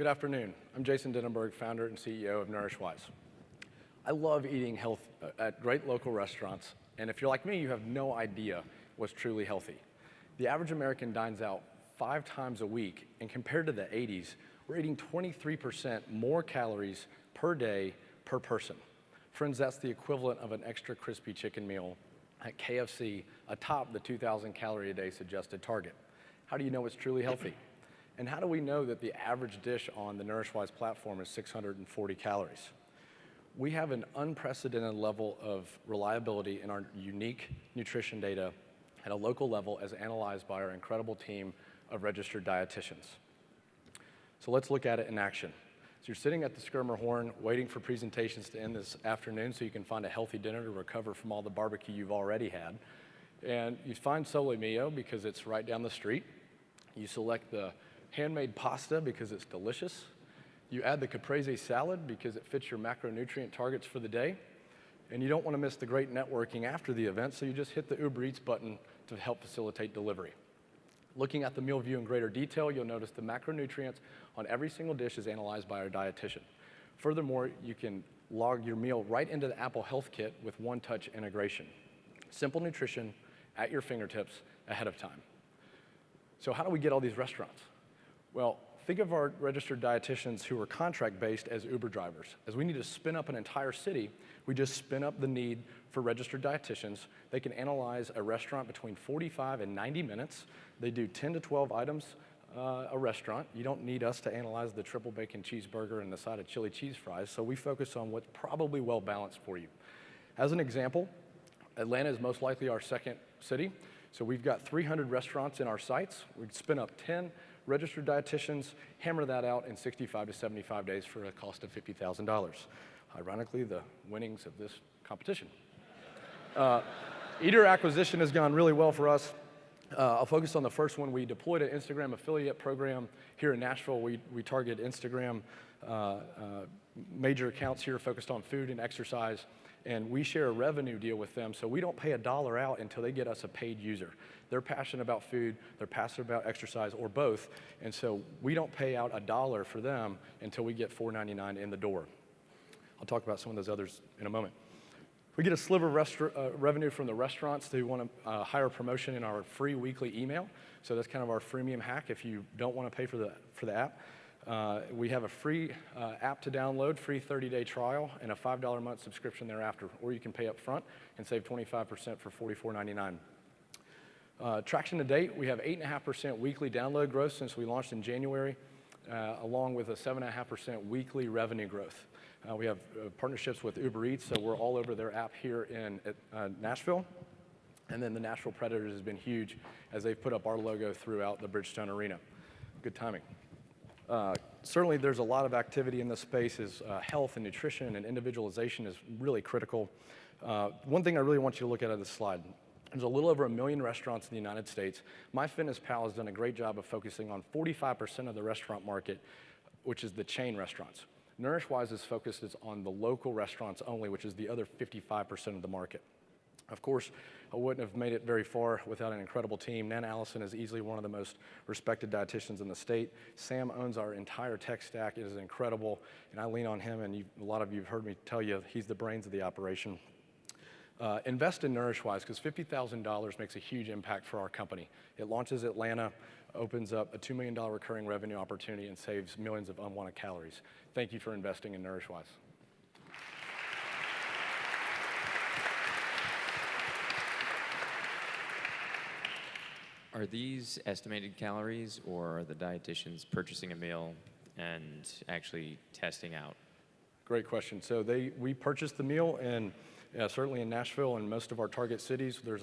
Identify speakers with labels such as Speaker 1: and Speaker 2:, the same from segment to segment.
Speaker 1: Good afternoon. I'm Jason Denenberg, founder and CEO of NourishWise. I love eating health at great local restaurants, and if you're like me, you have no idea what's truly healthy. The average American dines out 5 times a week, and compared to the 80s, we're eating 23% more calories per day per person. Friends, that's the equivalent of an extra crispy chicken meal at KFC atop the 2,000 calorie a day suggested target. How do you know it's truly healthy? And how do we know that the average dish on the NourishWise platform is 640 calories? We have an unprecedented level of reliability in our unique nutrition data at a local level as analyzed by our incredible team of registered dietitians. So let's look at it in action. So you're sitting at the Skirmer waiting for presentations to end this afternoon so you can find a healthy dinner to recover from all the barbecue you've already had. And you find Sole Mio because it's right down the street. You select the handmade pasta because it's delicious. You add the caprese salad because it fits your macronutrient targets for the day. And you don't want to miss the great networking after the event, so you just hit the Uber Eats button to help facilitate delivery. Looking at the meal view in greater detail, you'll notice the macronutrients on every single dish is analyzed by our dietitian. Furthermore, you can log your meal right into the Apple Health Kit with one-touch integration. Simple nutrition at your fingertips ahead of time. So how do we get all these restaurants? Well, think of our registered dietitians who are contract-based as Uber drivers. As we need to spin up an entire city, we just spin up the need for registered dietitians. They can analyze a restaurant between 45 and 90 minutes. They do 10 to 12 items a restaurant. You don't need us to analyze the triple bacon cheeseburger and the side of chili cheese fries, so we focus on what's probably well balanced for you. As an example, Atlanta is most likely our second city. So we've got 300 restaurants in our sites. We'd spin up 10 registered dietitians, hammer that out in 65 to 75 days for a cost of $50,000. Ironically, the winnings of this competition. Eater acquisition has gone really well for us. I'll focus on the first one. We deployed an Instagram affiliate program here in Nashville. We target Instagram major accounts here focused on food and exercise, and we share a revenue deal with them, so we don't pay $1 out until they get us a paid user. They're passionate about food, they're passionate about exercise, or both, and so we don't pay out $1 for them until we get $4.99 in the door. I'll talk about some of those others in a moment. We get a sliver of revenue from the restaurants who want to hire a promotion in our free weekly email, so that's kind of our freemium hack if you don't want to pay for the app. We have a free app to download, free 30-day trial, and a $5 a month subscription thereafter, or you can pay up front and save 25% for $44.99. Traction to date, we have 8.5% weekly download growth since we launched in January, along with a 7.5% weekly revenue growth. We have partnerships with Uber Eats, so we're all over their app here in Nashville. And then the Nashville Predators has been huge as they've put up our logo throughout the Bridgestone Arena. Good timing. Certainly there's a lot of activity in this space as health and nutrition and individualization is really critical. One thing I really want you to look at on this slide, there's a little over 1 million restaurants in the United States. MyFitnessPal has done a great job of focusing on 45% of the restaurant market, which is the chain restaurants. NourishWise's focus is on the local restaurants only, which is the other 55% of the market. Of course, I wouldn't have made it very far without an incredible team. Nan Allison is easily one of the most respected dietitians in the state. Sam owns our entire tech stack. It is incredible, and I lean on him, and a lot of you have heard me tell you he's the brains of the operation. Invest in NourishWise because $50,000 makes a huge impact for our company. It launches Atlanta, opens up a $2 million recurring revenue opportunity, and saves millions of unwanted calories. Thank you for investing in NourishWise.
Speaker 2: Are these estimated calories, or are the dietitians purchasing a meal and actually testing out?
Speaker 1: Great question. So we purchased the meal, and certainly in Nashville and most of our target cities, there's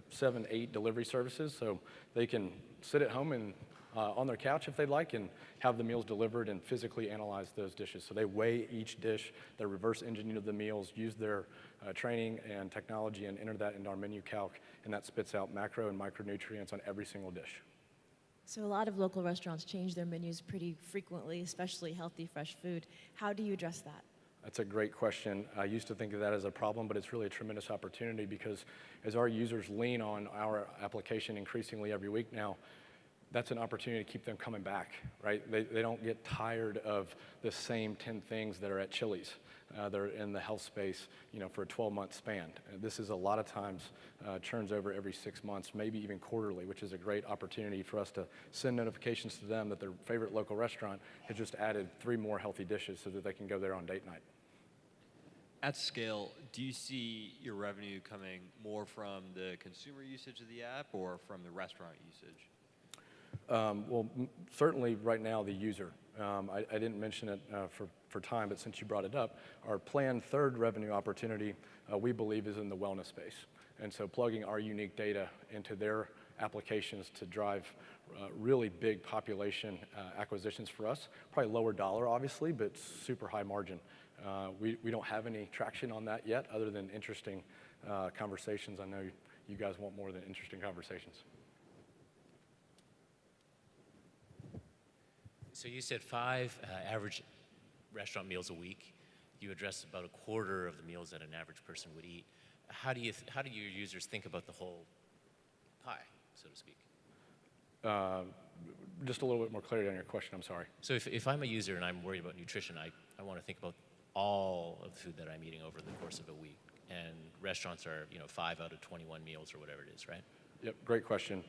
Speaker 1: 7, 8 delivery services, so they can sit at home and on their couch if they'd like and have the meals delivered and physically analyze those dishes. So they weigh each dish, they reverse engineer the meals, use their training and technology and enter that into our menu calc, and that spits out macro and micronutrients on every single dish.
Speaker 3: So a lot of local restaurants change their menus pretty frequently, especially healthy, fresh food. How do you address that?
Speaker 1: That's a great question. I used to think of that as a problem, but it's really a tremendous opportunity because as our users lean on our application increasingly every week now, that's an opportunity to keep them coming back, right? They don't get tired of the same 10 things that are at Chili's. They're in the health space, for a 12-month span. And this is a lot of times churns over every 6 months, maybe even quarterly, which is a great opportunity for us to send notifications to them that their favorite local restaurant has just added 3 more healthy dishes so that they can go there on date night.
Speaker 4: At scale, do you see your revenue coming more from the consumer usage of the app or from the restaurant usage?
Speaker 1: Well, certainly right now the user. I didn't mention it for time, but since you brought it up, our planned third revenue opportunity, we believe, is in the wellness space. And so plugging our unique data into their applications to drive really big population acquisitions for us, probably lower dollar, obviously, but super high margin. We don't have any traction on that yet other than interesting conversations. I know you guys want more than interesting conversations.
Speaker 5: So you said 5 average restaurant meals a week. You address about a quarter of the meals that an average person would eat. How do your users think about the whole pie, so to speak?
Speaker 1: Just a little bit more clarity on your question, I'm sorry.
Speaker 5: So if I'm a user and I'm worried about nutrition, I want to think about all of the food that I'm eating over the course of a week. And restaurants are, 5 out of 21 meals or whatever it is, right?
Speaker 1: Yep, great question.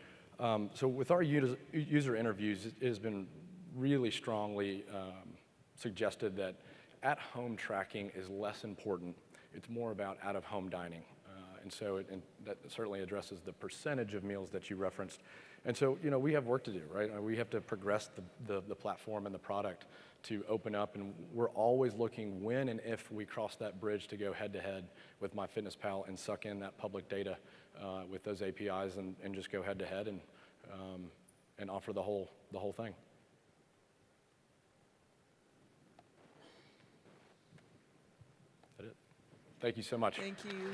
Speaker 1: So with our user interviews, it has been really strongly suggested that at-home tracking is less important. It's more about out-of-home dining. And so that certainly addresses the percentage of meals that you referenced. And so, we have work to do, right? We have to progress the platform and the product to open up, and we're always looking when and if we cross that bridge to go head-to-head with MyFitnessPal and suck in that public data with those APIs and just go head-to-head and offer the whole thing. Thank you so much.
Speaker 6: Thank you.